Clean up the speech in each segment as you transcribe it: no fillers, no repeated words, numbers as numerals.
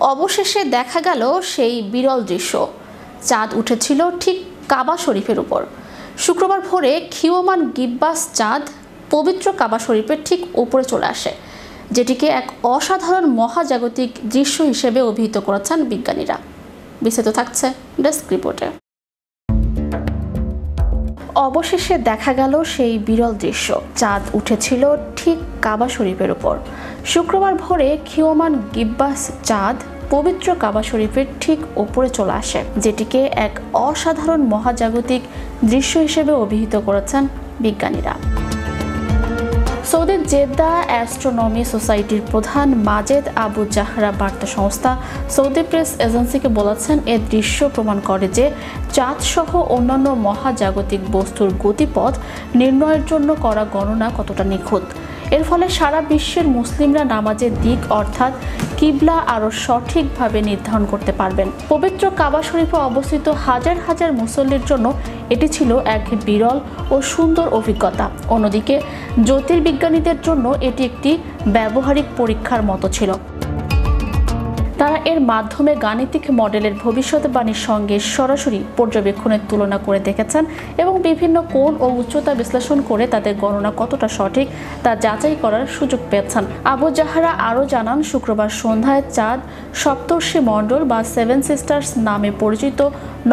অবশেষে দেখা গেল সেই বিরল দৃশ্য। চাঁদ উঠেছিল ঠিক কাবা শরীফের উপর। শুক্রবার ভোরে ক্ষীয়মান গিব্বাস চাঁদ পবিত্র কাবা শরীফের ঠিক উপরে চলে আসে, যেটিকে এক অসাধারণ মহাজাগতিক দৃশ্য হিসেবে অভিহিত করেছেন বিজ্ঞানীরা। বিস্তারিত থাকছে ডেস্ক রিপোর্টে। অবশেষে দেখা গেল সেই বিরল দৃশ্য। চাঁদ উঠেছিল ঠিক কাবা শরীফের উপর। শুক্রবার ভোরে ক্ষীয়মান গিব্বাস চাঁদ পবিত্র কাবা শরীফের ঠিক উপরে চলে আসে, যেটিকে এক অসাধারণ মহাজাগতিক দৃশ্য হিসেবে অভিহিত করেছেন বিজ্ঞানীরা। সৌদির জেদ্দা অ্যাস্ট্রোনমি সোসাইটির প্রধান মাজেদ আবু জাহরা বার্তা সংস্থা সৌদি প্রেস এজেন্সিকে বলেছেন, এ দৃশ্য প্রমাণ করে যে চাঁদ সহ অন্যান্য মহাজাগতিক বস্তুর গতিপথ নির্ণয়ের জন্য করা গণনা কতটা নিখুঁত। এর ফলে সারা বিশ্বের মুসলিমরা নামাজের দিক অর্থাৎ কিবলা আরও সঠিকভাবে নির্ধারণ করতে পারবেন। পবিত্র কাবা শরীফে অবস্থিত হাজার হাজার মুসল্লির জন্য এটি ছিল এক বিরল ও সুন্দর অভিজ্ঞতা। অন্যদিকে জ্যোতির্বিজ্ঞানীদের জন্য এটি একটি ব্যবহারিক পরীক্ষার মতো ছিল। তারা এর মাধ্যমে গাণিতিক মডেলের ভবিষ্যৎবাণীর সঙ্গে সরাসরি পর্যবেক্ষণের তুলনা করে দেখেছেন এবং বিভিন্ন কোণ ও উচ্চতা বিশ্লেষণ করে তাদের গণনা কতটা সঠিক তা যাচাই করার সুযোগ পেয়েছেন। আবু জাহরা আরও জানান, শুক্রবার সন্ধ্যায় চাঁদ সপ্তর্ষি মণ্ডল বা সেভেন সিস্টার্স নামে পরিচিত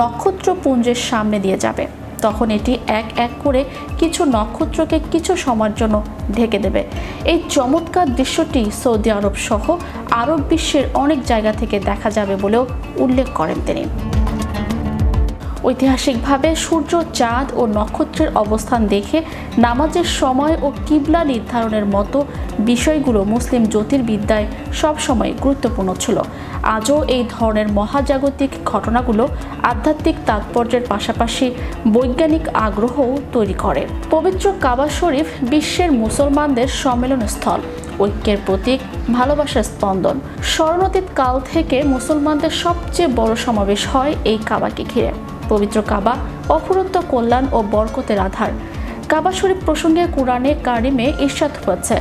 নক্ষত্রপুঞ্জের সামনে দিয়ে যাবে। তখন এটি এক এক করে কিছু নক্ষত্রকে কিছু সময়ের জন্য ঢেকে দেবে। এই চমৎকার দৃশ্যটি সৌদি আরব সহ আরব বিশ্বের অনেক জায়গা থেকে দেখা যাবে বলেও উল্লেখ করেন তিনি। ঐতিহাসিকভাবে সূর্য, চাঁদ ও নক্ষত্রের অবস্থান দেখে নামাজের সময় ও কিবলা নির্ধারণের মতো বিষয়গুলো মুসলিম জ্যোতির্বিদ্যায় সবসময় গুরুত্বপূর্ণ ছিল। আজও এই ধরনের মহাজাগতিক ঘটনাগুলো আধ্যাত্মিক তাৎপর্যের পাশাপাশি বৈজ্ঞানিক আগ্রহও তৈরি করে। পবিত্র কাবা শরীফ বিশ্বের মুসলমানদের সম্মেলনস্থল, ঐক্যের প্রতীক, ভালোবাসার স্পন্দন। স্মরণাতীত কাল থেকে মুসলমানদের সবচেয়ে বড় সমাবেশ হয় এই কাবাকে ঘিরে। পবিত্র কাবা অফুরন্ত কল্যাণ ও বরকতের আধার। কাবা শরীফ প্রসঙ্গে কুরআনে কারিমে ইরশাদ হয়েছে,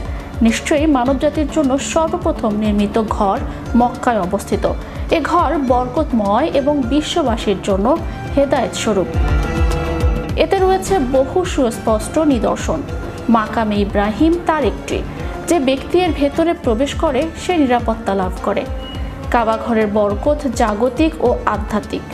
নিশ্চয়ই মানবজাতির জন্য সর্বপ্রথম নির্মিত ঘর মক্কায় অবস্থিত। এ ঘর বরকতময় এবং বিশ্ববাসীর জন্য হেদায়েত স্বরূপ। এতে রয়েছে বহু সুস্পষ্ট নিদর্শন। মাকামে ইব্রাহিম তার একটি। যে ব্যক্তি এর ভেতরে প্রবেশ করে সে নিরাপত্তা লাভ করে। কাবা ঘরের বরকত জাগতিক ও আধ্যাত্মিক।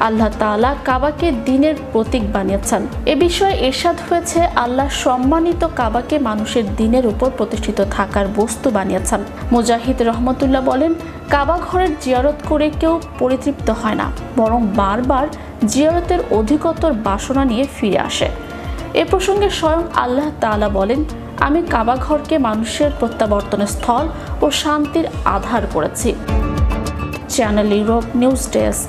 আল্লাহ তাআলা কাবাকে দ্বীনের প্রতীক বানিয়েছেন। এ বিষয়ে ইরশাদ হয়েছে, আল্লাহ সম্মানিত কাবাকে মানুষের দ্বীনের উপর প্রতিষ্ঠিত থাকার বস্তু বানিয়েছেন। মুজাহিদ রহমতুল্লাহ বলেন, কাবা ঘরের জিয়ারত করে কেউ পরিতৃপ্ত হয় না, বরং বারবার জিয়ারতের অধিকতর বাসনা নিয়ে ফিরে আসে। এ প্রসঙ্গে স্বয়ং আল্লাহ তাআলা বলেন, আমি কাবা ঘরকে মানুষের প্রত্যাবর্তনের স্থল ও শান্তির আধার করেছি। Channel Europe news desk.